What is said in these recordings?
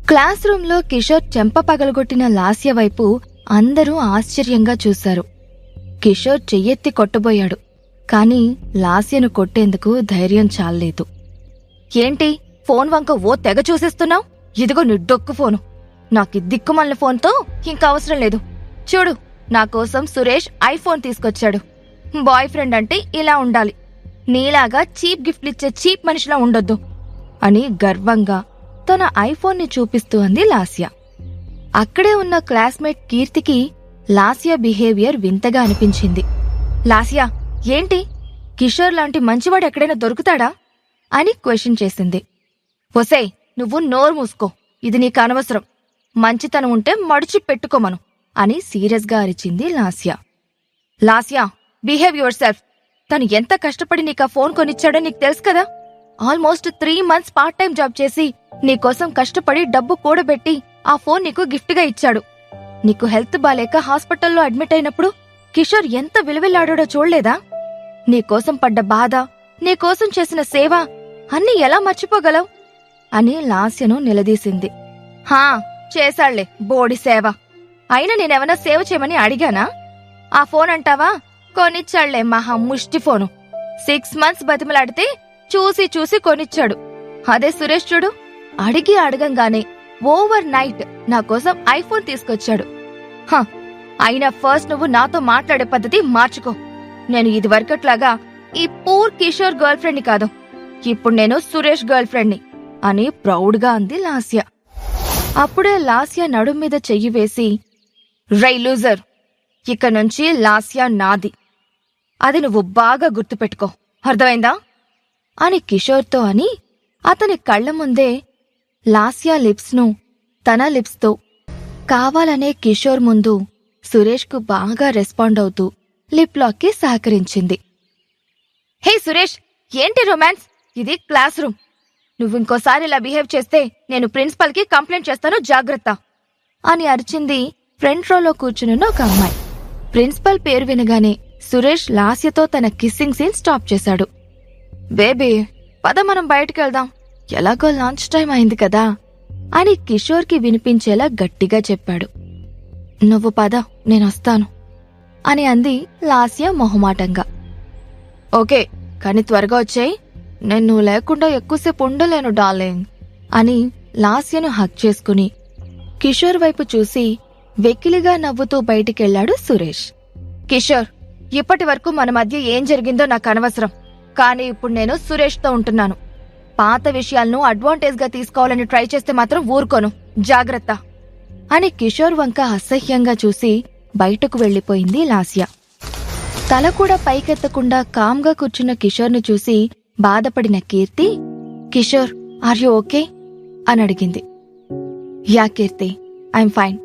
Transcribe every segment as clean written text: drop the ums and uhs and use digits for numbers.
Class రూంలో కిషోర్ చెంప పగలగొట్టిన లాస్య వైపు అందరూ ఆశ్చర్యంగా చూశారు. కిషోర్ చెయ్యెత్తి కొట్టబోయాడు. కాని లాస్యను కొట్టేందుకు ధైర్యం చాల్లేదు. ఏంటి ఫోన్ వంక ఓ తెగ చూసేస్తున్నావు? ఇదిగో నీ డొక్కు ఫోను. నాకి దిక్కుమల్ల ఫోన్తో ఇంకా అవసరం లేదు. చూడు, నాకోసం సురేష్ ఐఫోన్ తీసుకొచ్చాడు. బాయ్ ఫ్రెండ్ అంటే ఇలా ఉండాలి. నీలాగా చీప్ గిఫ్ట్లిచ్చే చీప్ మనిషిలా ఉండొద్దు అని గర్వంగా తన ఐఫోన్ని చూపిస్తూ అంది లాస్య. అక్కడే ఉన్న క్లాస్మేట్ కీర్తికి లాస్య బిహేవియర్ వింతగా అనిపించింది. లాస్య, ఏంటి కిషోర్ లాంటి మంచివాడు ఎక్కడైనా దొరుకుతాడా అని క్వశ్చన్ చేసింది. ఒసేయ్, నువ్వు నోరు మూసుకో. ఇది నీకు అనవసరం. మంచితనం ఉంటే మడిచి పెట్టుకోమను అని సీరియస్గా అరిచింది Lasya. Lasya, behave your self. తను ఎంత కష్టపడి నీకా ఫోన్ కొనిచ్చాడో నీకు తెలుసు కదా. Almost 3 months part time job చేసి నీకోసం కష్టపడి డబ్బు కూడబెట్టి ఆ ఫోన్ నీకు గిఫ్ట్గా ఇచ్చాడు. నీకు హెల్త్ బాలేక హాస్పిటల్లో అడ్మిట్ అయినప్పుడు కిషోర్ ఎంత విలువిల్లాడాడో చూడలేదా? నీకోసం పడ్డ బాధ, నీకోసం చేసిన సేవ అన్నీ ఎలా మర్చిపోగలవు అని లాస్యను నిలదీసింది. హా, చేశాళ్లే బోడి సేవ. అయినా నేనేమన్నా సేవ చేయమని అడిగానా? ఆ ఫోన్ అంటావా? కొనిచ్చాళ్లే మహా ముష్టి ఫోను. 6 months బతిమలాడితే చూసి చూసి కొనిచ్చాడు. అదే సురేష్ చూడు, అడిగి అడగంగానే ఓవర్ నైట్ నాకోసం ఐఫోన్ తీసుకొచ్చాడు. అయినా ఫస్ట్ నువ్వు నాతో మాట్లాడే పద్ధతి మార్చుకో. నేను ఇది వరకట్లాగా ఈ పూర్ కిషోర్ గర్ల్ ఫ్రెండ్ని కాదు. ఇప్పుడు నేను సురేష్ గర్ల్ ఫ్రెండ్ని అని ప్రౌడ్గా అంది లాస్య. అప్పుడే లాస్య నడుం మీద చెయ్యి వేసి, రై లూజర్, ఇక నుంచి లాస్య నాది. అది నువ్వు బాగా గుర్తుపెట్టుకో, అర్థమైందా అని కిషోర్తో అని అతని కళ్ల ముందే లాస్య లిప్స్ను తన లిప్స్తో కావాలనే కిషోర్ ముందు సురేష్కు బాగా రెస్పాండ్ అవుతూ లిప్ లాక్కి సహకరించింది. హే సురేష్, ఏంటి రొమాన్స్? ఇది క్లాస్ రూమ్. నువ్వింకోసారి ఇలా బిహేవ్ చేస్తే నేను ప్రిన్సిపల్కి కంప్లైంట్ చేస్తాను, జాగ్రత్త అని అరిచింది ఫ్రంట్ రోలో కూర్చునున్న ఒక అమ్మాయి. ప్రిన్సిపల్ పేరు వినగానే సురేష్ లాస్యతో తన కిస్సింగ్ సీన్ స్టాప్ చేశాడు. బేబీ, పద మనం బయటికెళ్దాం, ఎలాగో లంచ్ టైం అయింది కదా అని కిషోర్కి వినిపించేలా గట్టిగా చెప్పాడు. నువ్వు పద, నేనొస్తాను అని అంది లాస్య మొహమాటంగా. ఓకే, కాని త్వరగా వచ్చేయ్, నేను నువ్వు లేకుండా ఎక్కువసేపు ఉండలేను డార్లింగ్ అని లాస్యను హక్ చేసుకుని కిషోర్ వైపు చూసి వెకిలిగా నవ్వుతూ బయటికెళ్లాడు సురేష్. కిషోర్, ఇప్పటి వరకు మన మధ్య ఏం జరిగిందో నాకు అనవసరం. కానీ ఇప్పుడు నేను సురేష్తో ఉంటున్నాను. పాత విషయాలను అడ్వాంటేజ్గా తీసుకోవాలని ట్రై చేస్తే మాత్రం ఊరుకోను, జాగ్రత్త అని కిషోర్ వంక అసహ్యంగా చూసి బయటకు వెళ్లిపోయింది లాస్య. తల కూడా పైకెత్తకుండా కామ్గా కూర్చున్న కిషోర్ను చూసి బాధపడిన కీర్తి, కిషోర్, ఆర్ యు ఓకే అని అడిగింది. యా కీర్తి, ఐఎమ్ ఫైన్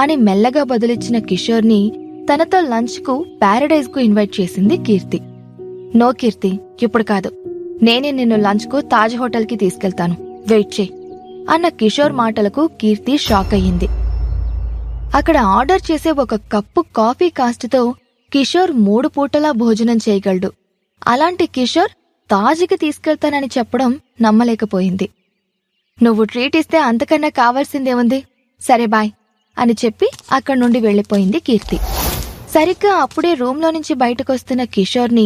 అని మెల్లగా బదులిచ్చిన కిషోర్ని తనతో లంచ్కు ప్యారడైజ్కు ఇన్వైట్ చేసింది కీర్తి. నో కీర్తి, ఇప్పుడు కాదు, నేనే నిన్ను లంచ్కు తాజ్ హోటల్కి తీసుకెళ్తాను, వెయిట్ చేయి అన్న కిషోర్ మాటలకు కీర్తి షాక్ అయ్యింది. అక్కడ ఆర్డర్ చేసే ఒక కప్పు కాఫీ కాస్ట్తో కిషోర్ 3 పూటలా భోజనం చేయగలడు. అలాంటి కిషోర్ తాజ్కి తీసుకెళ్తానని చెప్పడం నమ్మలేకపోయింది. నువ్వు ట్రీట్ ఇస్తే అంతకన్నా కావాల్సిందేముంది, సరే బాయ్ అని చెప్పి అక్కడి నుండి వెళ్లిపోయింది కీర్తి. సరిగ్గా అప్పుడే రూంలో నుంచి బయటకొస్తున్న కిషోర్ని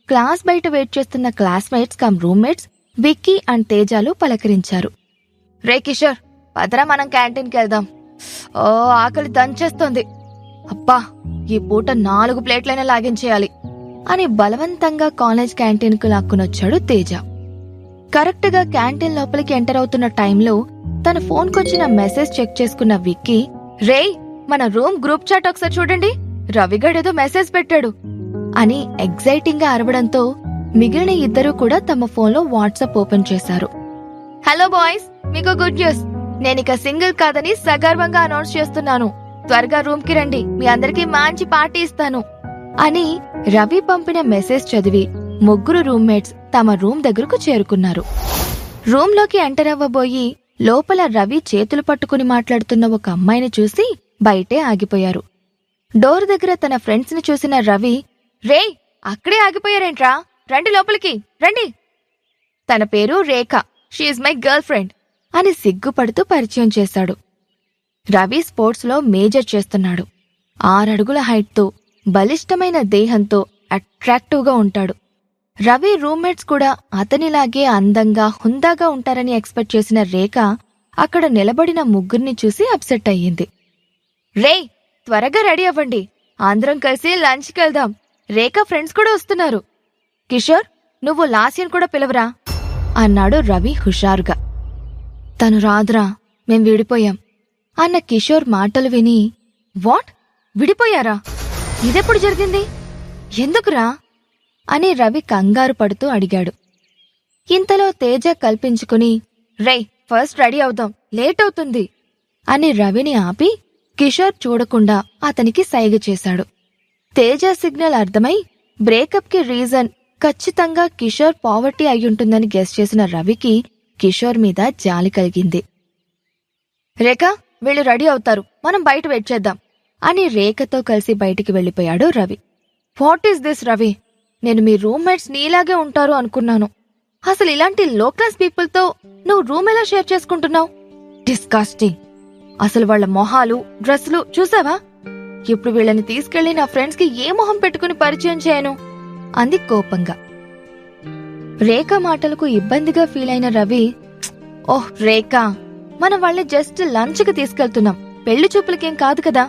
క్లాస్ బయట వెయిట్ చేస్తున్న classmates cum roommates Vicky and తేజాలు పలకరించారు. రే కిషోర్, పదరా మనం క్యాంటీన్కి వెళ్దాం. ఓ ఆకలి దంచేస్తోంది. అబ్బా, ఈ పూట 4 ప్లేట్లైనా లాగించేయాలి అని బలవంతంగా కాలేజ్ క్యాంటీన్కు లాక్కునొచ్చాడు తేజ. కరెక్ట్గా క్యాంటీన్ లోపలికి ఎంటర్ అవుతున్న టైంలో తన ఫోన్కొచ్చిన మెసేజ్ చెక్ చేసుకున్న విక్కీ, రేయ్, మన రూమ్ గ్రూప్ చాట్ ఒకసారి చూడండి, రవిగడేదో మెసేజ్ పెట్టాడు అని ఎగ్జైటింగ్ గా అరవడంతో మిగిలిన ఇద్దరూ కూడా తమ ఫోన్లో వాట్సాప్ ఓపెన్ చేశారు. హలో బాయ్స్, మీకు గుడ్ న్యూస్. నేనిక సింగిల్ కాదని సగర్వంగా అనౌన్స్ చేస్తున్నాను. త్వరగా రూమ్ కి రండి, మీ అందరికీ మంచి పార్టీ ఇస్తాను అని రవి పంపిన మెసేజ్ చదివి 3 రూమ్మేట్స్ తమ రూమ్ దగ్గరకు చేరుకున్నారు. రూమ్ లోకి ఎంటర్ అవ్వబోయి లోపల రవి చేతులు పట్టుకుని మాట్లాడుతున్న ఒక అమ్మాయిని చూసి బయటే ఆగిపోయారు. డోర్ దగ్గర తన ఫ్రెండ్స్ ని చూసిన రవి, రే, అక్కడే ఆగిపోయారేంట్రా, రండి లోపలికి రండి. తన పేరు రేఖ, షీఈ్ మై గర్ల్ ఫ్రెండ్. అని సిగ్గుపడుతూ పరిచయం చేశాడు. రవి స్పోర్ట్స్లో మేజర్ చేస్తున్నాడు. 6 అడుగుల హైట్తో, బలిష్టమైన దేహంతో అట్రాక్టివ్గా ఉంటాడు. రవి రూమ్మేట్స్ కూడా అతనిలాగే అందంగా హుందాగా ఉంటారని ఎక్స్పెక్ట్ చేసిన రేఖ అక్కడ నిలబడిన ముగ్గురిని చూసి అప్సెట్ అయ్యింది. రేయ్, త్వరగా రెడీ అవ్వండి, అందరం కలిసి లంచ్కి వెళ్దాం, రేఖ ఫ్రెండ్స్ కూడా వస్తున్నారు. కిషోర్, నువ్వు లాస్యను కూడా పిలవరా అన్నాడు రవి హుషారుగా. తను రాదురా, మేం విడిపోయాం అన్న కిషోర్ మాటలు విని, వాట్, విడిపోయారా? ఇదెప్పుడు జరిగింది? ఎందుకురా అని రవి కంగారు పడుతూ అడిగాడు. ఇంతలో తేజ కల్పించుకుని, రేయ్, ఫస్ట్ రెడీ అవుదాం, లేట్ అవుతుంది అని రవిని ఆపి కిషోర్ చూడకుండా అతనికి సైగ చేశాడు. తేజ సిగ్నల్ అర్థమై బ్రేకప్కి రీజన్ ఖచ్చితంగా కిషోర్ పావర్టీ అయ్యుంటుందని గెస్ చేసిన రవికి కిషోర్ మీద జాలి కలిగింది. రేఖ, వీళ్ళు రెడీ అవుతారు, మనం బయట వెయిట్ చేద్దాం అని రేఖతో కలిసి బయటికి వెళ్ళిపోయాడు Ravi. What is this Ravi? నేను మీ రూమ్మేట్స్ నీలాగే ఉంటారు అనుకున్నాను. అసలు ఇలాంటి లో క్లాస్ పీపుల్తో నువ్వు రూమ్ ఎలా షేర్ చేసుకుంటున్నావు? డిస్కాస్టింగ్. అసలు వాళ్ల మొహాలు, డ్రెస్సులు చూసావా? ఇప్పుడు వీళ్ళని తీసుకెళ్లి నా ఫ్రెండ్స్ కి ఏ మొహం పెట్టుకుని పరిచయం చేయను అంది కోపంగా. రేఖ మాటలకు ఇబ్బందిగా ఫీల్ అయిన రవి, ఓహ్ రేఖ, మనం వాళ్ళని జస్ట్ లంచ్కి తీసుకెళ్తున్నాం, పెళ్లి చూపులకేం కాదు కదా,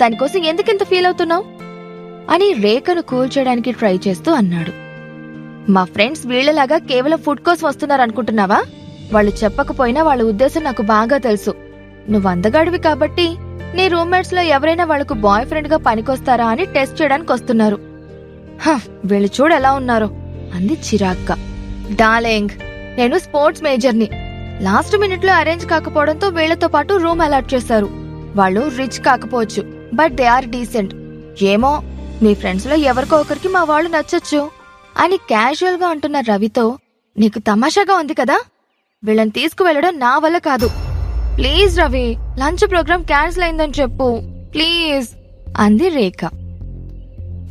దానికోసం ఎందుకింత ఫీల్ అవుతున్నావు అని రేఖను కూల్చేయడానికి ట్రై చేస్తూ అన్నాడు. మా ఫ్రెండ్స్ వీళ్లలాగా కేవలం ఫుడ్ కోసం వస్తున్నారనుకుంటున్నావా? వాళ్ళు చెప్పకపోయినా వాళ్ళ ఉద్దేశం నాకు బాగా తెలుసు. నువ్వు అందగాడివి కాబట్టి నీ రూమ్మేట్స్ లో ఎవరైనా వాళ్లకు బాయ్ ఫ్రెండ్ గా పనికొస్తారా అని టెస్ట్ చేయడానికి వస్తున్నారు. వీళ్ళు చూడెలా ఉన్నారో అంది చిరాగ్గా. డార్లింగ్, నేను స్పోర్ట్స్ మేజర్ని. లాస్ట్ మినిట్ లో అరేంజ్ కాకపోవడంతో వీళ్లతో పాటు రూమ్ అలాట్ చేశారు. వాళ్ళు రిచ్ కాకపోవచ్చు, బట్ దే ఆర్ డీసెంట్. ఏమో, మీ ఫ్రెండ్స్ లో ఎవరికో ఒకరికి మా వాళ్ళు నచ్చొచ్చు అని క్యాజువల్ గా అంటున్న రవితో, నీకు తమాషాగా ఉంది కదా, వీళ్ళని తీసుకువెళ్లడం నా వల్ల కాదు. Please Ravi, lunch program cancel అయిందని చెప్పు ప్లీజ్ అంది రేఖ.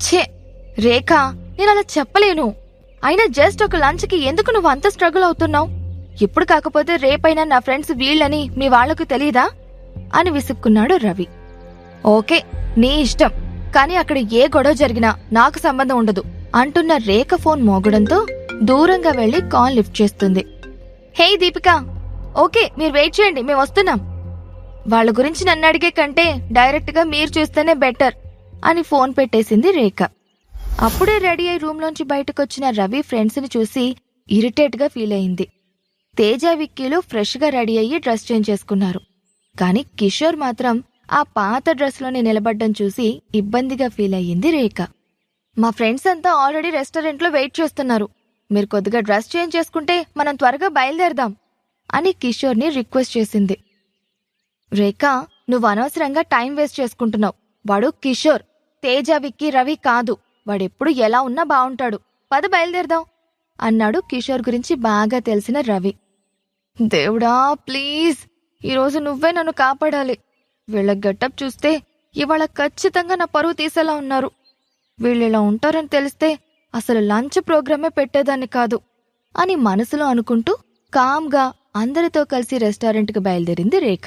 ఛే రేఖ, నేను అలా చెప్పలేను. అయినా జస్ట్ ఒక లంచ్కి ఎందుకు నువ్వు అంత స్ట్రగుల్ అవుతున్నావు? ఇప్పుడు కాకపోతే రేపైనా నా ఫ్రెండ్స్ వీళ్ళని మీ వాళ్లకు తెలీదా అని విసుక్కున్నాడు రవి. ఓకే, నీ ఇష్టం, కానీ అక్కడ ఏ గొడవ జరిగినా నాకు సంబంధం ఉండదు అంటున్న రేఖ ఫోన్ మోగడంతో దూరంగా వెళ్లి కాల్ లిఫ్ట్ చేస్తుంది. హే దీపిక, ఓకే మీరు వెయిట్ చేయండి, మేము వస్తున్నాం. వాళ్ళ గురించి నన్ను అడిగే కంటే డైరెక్ట్ గా మీరు చూస్తేనే బెటర్ అని ఫోన్ పెట్టేసింది రేఖ. అప్పుడే రెడీ అయి రూమ్లోంచి బయటకొచ్చిన రవి ఫ్రెండ్స్ ని చూసి ఇరిటేట్ గా ఫీల్ అయింది. తేజ, విక్కీలు ఫ్రెష్ గా రెడీ అయ్యి డ్రెస్ చేంజ్ చేసుకున్నారు. కాని కిషోర్ మాత్రం ఆ పాత డ్రెస్ లోనే నిలబడ్డం చూసి ఇబ్బందిగా ఫీల్ అయ్యింది రేఖ. మా ఫ్రెండ్స్ అంతా ఆల్రెడీ రెస్టారెంట్ లో వెయిట్ చేస్తున్నారు, మీరు కొద్దిగా డ్రెస్ చేంజ్ చేసుకుంటే మనం త్వరగా బయలుదేరదాం అని కిషోర్ ని రిక్వెస్ట్ చేసింది. రేఖ, నువ్వు అనవసరంగా టైం వేస్ట్ చేసుకుంటున్నావు. వాడు కిషోర్, తేజ, విక్కీ, రవి కాదు. వాడెప్పుడు ఎలా ఉన్నా బావుంటాడు, పద బయలుదేరదాం అన్నాడు కిషోర్ గురించి బాగా తెలిసిన రవి. దేవుడా ప్లీజ్, ఈరోజు నువ్వే నన్ను కాపాడాలి. వీళ్ళ గెటప్ చూస్తే ఇవాళ ఖచ్చితంగా నా పరువు తీసేలా ఉన్నారు. వీళ్ళిలా ఉంటారని తెలిస్తే అసలు లంచ్ ప్రోగ్రామే పెట్టేదాన్ని కాదు అని మనసులో అనుకుంటూ కామ్గా అందరితో కలిసి రెస్టారెంట్కి బయలుదేరింది రేఖ.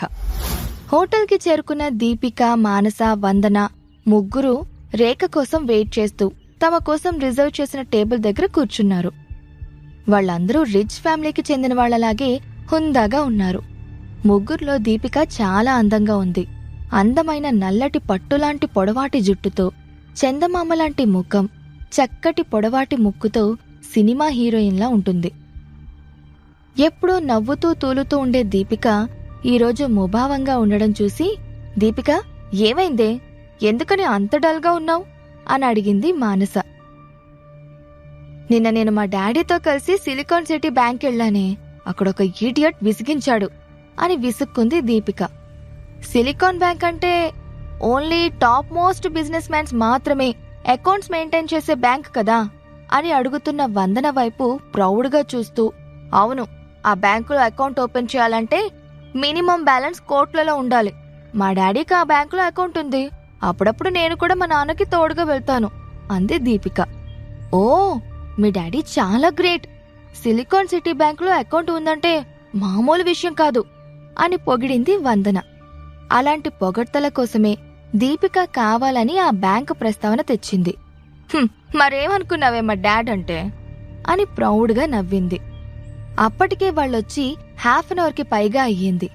హోటల్కి చేరుకున్న దీపిక, మానస, వందన ముగ్గురు రేఖ కోసం వెయిట్ చేస్తూ తమ కోసం రిజర్వ్ చేసిన టేబుల్ దగ్గర కూర్చున్నారు. వాళ్ళందరూ రిచ్ ఫ్యామిలీకి చెందిన వాళ్లలాగే హుందాగా ఉన్నారు. ముగ్గురులో దీపిక చాలా అందంగా ఉంది. అందమైన నల్లటి పట్టులాంటి పొడవాటి జుట్టుతో, చందమామలాంటి ముఖం, చక్కటి పొడవాటి ముక్కుతో సినిమా హీరోయిన్లా ఉంటుంది. ఎప్పుడూ నవ్వుతూ తూలుతూ ఉండే దీపిక ఈరోజు ముభావంగా ఉండడం చూసి, దీపిక ఏమైందే, ఎందుకని అంత డల్గా ఉన్నావు అని అడిగింది మానస. నిన్న నేను మా డాడీతో కలిసి సిలికాన్ సిటీ బ్యాంక్ వెళ్ళానే, అక్కడొక ఈడియట్ విసిగించాడు అని విసుక్కుంది దీపిక. సిలికాన్ బ్యాంక్ అంటే only top most business mans మాత్రమే అకౌంట్స్ మెయింటైన్ చేసే బ్యాంక్ కదా అని అడుగుతున్న వందన వైపు ప్రౌడ్గా చూస్తూ, అవును, ఆ బ్యాంకులో అకౌంట్ ఓపెన్ చేయాలంటే మినిమం బ్యాలెన్స్ కోట్లలో ఉండాలి. మా డాడీకి ఆ బ్యాంకులో అకౌంట్ ఉంది, అప్పుడప్పుడు నేను కూడా మా నాన్నకి తోడుగా వెళ్తాను అంది దీపిక. ఓ, మీ డాడీ చాలా గ్రేట్. సిలికాన్ సిటీ బ్యాంకులో అకౌంట్ ఉందంటే మామూలు విషయం కాదు అని పొగిడింది వందన. అలాంటి పొగడ్తల కోసమే దీపిక కావాలని ఆ బ్యాంకు ప్రస్తావన తెచ్చింది. మరేమనుకున్నావే మా డాడ్ అంటే అని ప్రౌడ్గా నవ్వింది. అప్పటికే వాళ్ళొచ్చి హాఫ్ అన్ అవర్కి పైగా అయ్యింది.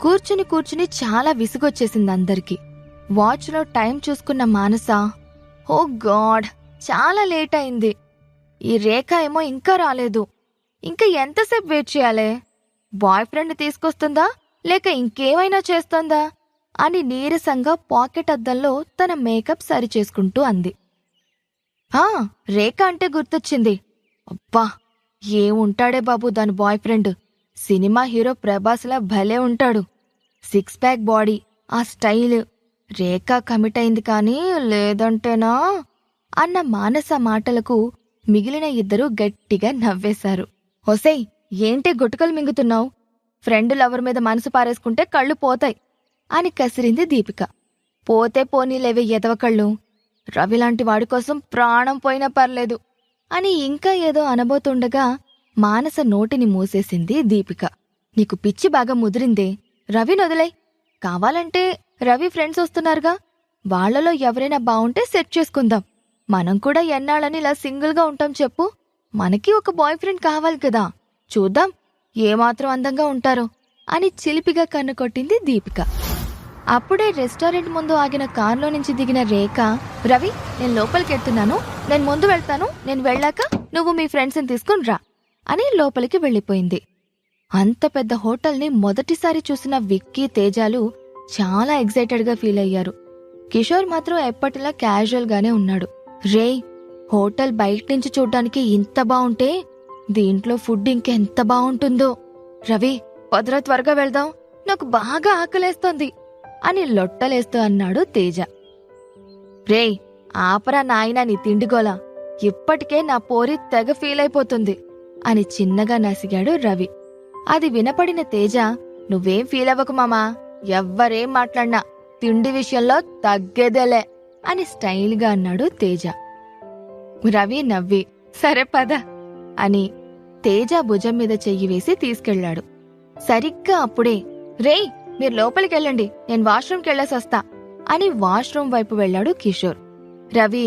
కూర్చుని చాలా విసుగొచ్చేసింది అందరికి. వాచ్లో టైం చూసుకున్న మానస, ఓ గాడ్, చాలా లేట్ అయింది. ఈ రేఖ ఏమో ఇంకా రాలేదు. ఇంకా ఎంతసేపు వెయిట్ చేయాలే? బాయ్ ఫ్రెండ్ తీసుకొస్తుందా లేక ఇంకేమైనా చేస్తుందా అని నీరసంగా పాకెట్ అద్దంలో తన మేకప్ సరిచేసుకుంటూ అంది. రేఖ అంటే గుర్తొచ్చింది. అబ్బా, ఏముంటాడే బాబు దాని బాయ్ ఫ్రెండ్. సినిమా హీరో ప్రభాస్లా భలే ఉంటాడు. 6 ప్యాక్ బాడీ, ఆ స్టైల్. రేఖ కమిట్ అయింది కానీ లేదంటేనా అన్న మానస మాటలకు మిగిలిన ఇద్దరూ గట్టిగా నవ్వేశారు. ఒసేయ్, ఏంటి గుటకలు మింగుతున్నావు? ఫ్రెండ్ లవర్ మీద మనసు పారేసుకుంటే కళ్ళు పోతాయి అని కసిరింది దీపిక. పోతే పోనీలేవే ఎదవకళ్ళు. రవిలాంటి వాడి కోసం ప్రాణం పోయినా పర్లేదు అని ఇంకా ఏదో అనబోతుండగా మానస నోటిని మూసేసింది దీపిక. నీకు పిచ్చి బాగా ముదిరిందే. రవి నొదలై. కావాలంటే రవి ఫ్రెండ్స్ వస్తున్నారుగా, వాళ్లలో ఎవరైనా బావుంటే సెట్ చేసుకుందాం. మనం కూడా ఎన్నాళ్ళని ఇలా సింగిల్గా ఉంటాం చెప్పు? మనకి ఒక బాయ్ ఫ్రెండ్ కావాలి కదా, చూద్దాం ఏమాత్రం అందంగా ఉంటారో అని చిలిపిగా కన్ను కొట్టింది దీపిక. అప్పుడే రెస్టారెంట్ ముందు ఆగిన కారులో నుంచి దిగిన రేఖ, రవి, నేను లోపలికెళ్తున్నాను, నేను ముందు వెళ్తాను, నేను వెళ్ళాక నువ్వు మీ ఫ్రెండ్స్ని తీసుకుని రా అని లోపలికి వెళ్ళిపోయింది. అంత పెద్ద హోటల్ని మొదటిసారి చూసిన విక్కీ, తేజాలు చాలా ఎగ్జైటెడ్గా ఫీల్ అయ్యారు. కిషోర్ మాత్రం ఎప్పటిలా క్యాజువల్గానే ఉన్నాడు. రేయ్, హోటల్ బయట నుంచి చూడ్డానికి ఇంత బావుంటే దీంట్లో ఫుడ్ ఇంకెంత బావుంటుందో. రవి, వదరా, త్వరగా వెళ్దాం, నాకు బాగా ఆకలేస్తోంది అని లొట్టలేస్తూ అన్నాడు తేజ. రేయ్, ఆపరా నాయనా నీ తిండిగోలా, ఇప్పటికే నా పోరి తెగ ఫీల్ అయిపోతుంది అని చిన్నగా నసిగాడు రవి. అది వినపడిన తేజ, నువ్వేం ఫీల్ అవ్వకు మామా, ఎవ్వరేం మాట్లాడినా తిండి విషయంలో తగ్గేదేలే అని స్టైల్గా అన్నాడు తేజ. రవి నవ్వి, సరే పద అని తేజ భుజం మీద చెయ్యి వేసి తీసుకెళ్లాడు. సరిగ్గా అప్పుడే, రేయ్, మీరు లోపలికెళ్ళండి, నేను వాష్రూమ్కెళ్ళేసొస్తా అని వాష్రూమ్ వైపు వెళ్లాడు కిషోర్. రవి,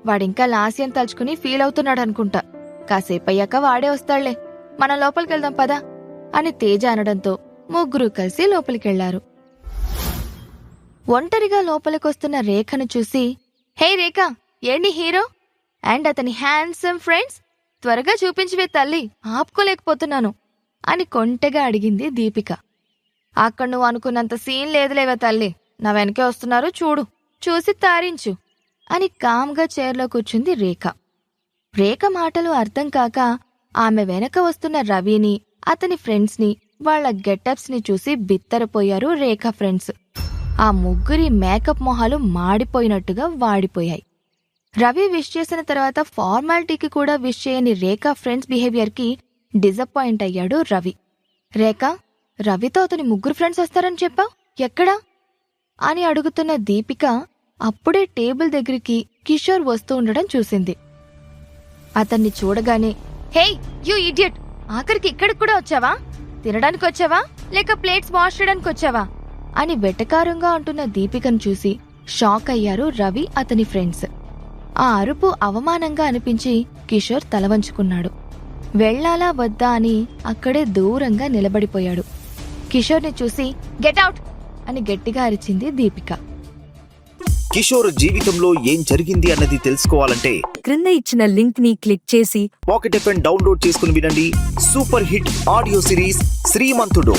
వాడింకా లాస్యం తలుచుకుని ఫీల్ అవుతున్నాడనుకుంటా, కాసేపయ్యాక వాడే వస్తాళ్లే, మనం లోపలికెళ్దాం పదా అని తేజ అనడంతో ముగ్గురు కలిసి లోపలికెళ్లారు. ఒంటరిగా లోపలికొస్తున్న రేఖను చూసి, హే రేఖ, ఏంటి హీరో అండ్ అతని హ్యాండ్సమ్ ఫ్రెండ్స్, త్వరగా చూపించివే తల్లి, ఆపుకోలేకపోతున్నాను అని కొంటెగా అడిగింది దీపిక. అక్కడ నువ్వు అనుకున్నంత సీన్ లేదులేవే తల్లి, నా వెనకే వస్తున్నారు చూడు, చూసి తారించు అని కామ్గా చైర్లో కూర్చుంది రేఖ. రేఖ మాటలు అర్థం కాక ఆమె వెనక వస్తున్న రవిని, అతని ఫ్రెండ్స్ని, వాళ్ల గెటప్స్ ని చూసి బిత్తరపోయారు రేఖ ఫ్రెండ్స్. ఆ ముగ్గురి మేకప్ మొహాలు మాడిపోయినట్టుగా వాడిపోయాయి. రవి విష్ చేసిన తర్వాత ఫార్మాలిటీకి కూడా విష్ చేయని రేఖ ఫ్రెండ్స్ బిహేవియర్కి డిసప్పాయింట్ అయ్యాడు రవి. రేఖ, రవితో అతని ముగ్గురు ఫ్రెండ్స్ వస్తారని చెప్పావు, ఎక్కడా అని అడుగుతున్న దీపిక అప్పుడే టేబుల్ దగ్గరికి కిషోర్ వస్తూ ఉండడం చూసింది. అతన్ని చూడగానే, హేయ్ యూ ఇడియట్, ఆఖరికి ఇక్కడికి కూడా వచ్చావా? తినడానికి వచ్చావా లేక ప్లేట్స్ వాష్ చేయడానికి వచ్చావా అని వెటకారంగా అంటున్న దీపికను చూసి షాక్ అయ్యారు రవి, అతని ఫ్రెండ్స్. ఆ అరుపు అవమానంగా అనిపించి కిషోర్ తలవంచుకున్నాడు. వెళ్లాలా వద్దా అని అక్కడే దూరంగా నిలబడిపోయాడు. కిషోర్ని చూసి గెట్ అవుట్ అని గట్టిగా అరిచింది దీపిక. కిషోర్ జీవితంలో ఏం జరిగింది అన్నది తెలుసుకోవాలంటే క్రింద ఇచ్చిన లింక్ ని క్లిక్ చేసి పాకెట్ ఎఫ్ఎం డౌన్లోడ్ చేసుకుని వినండి. సూపర్ హిట్ ఆడియో సిరీస్ శ్రీమంతుడు.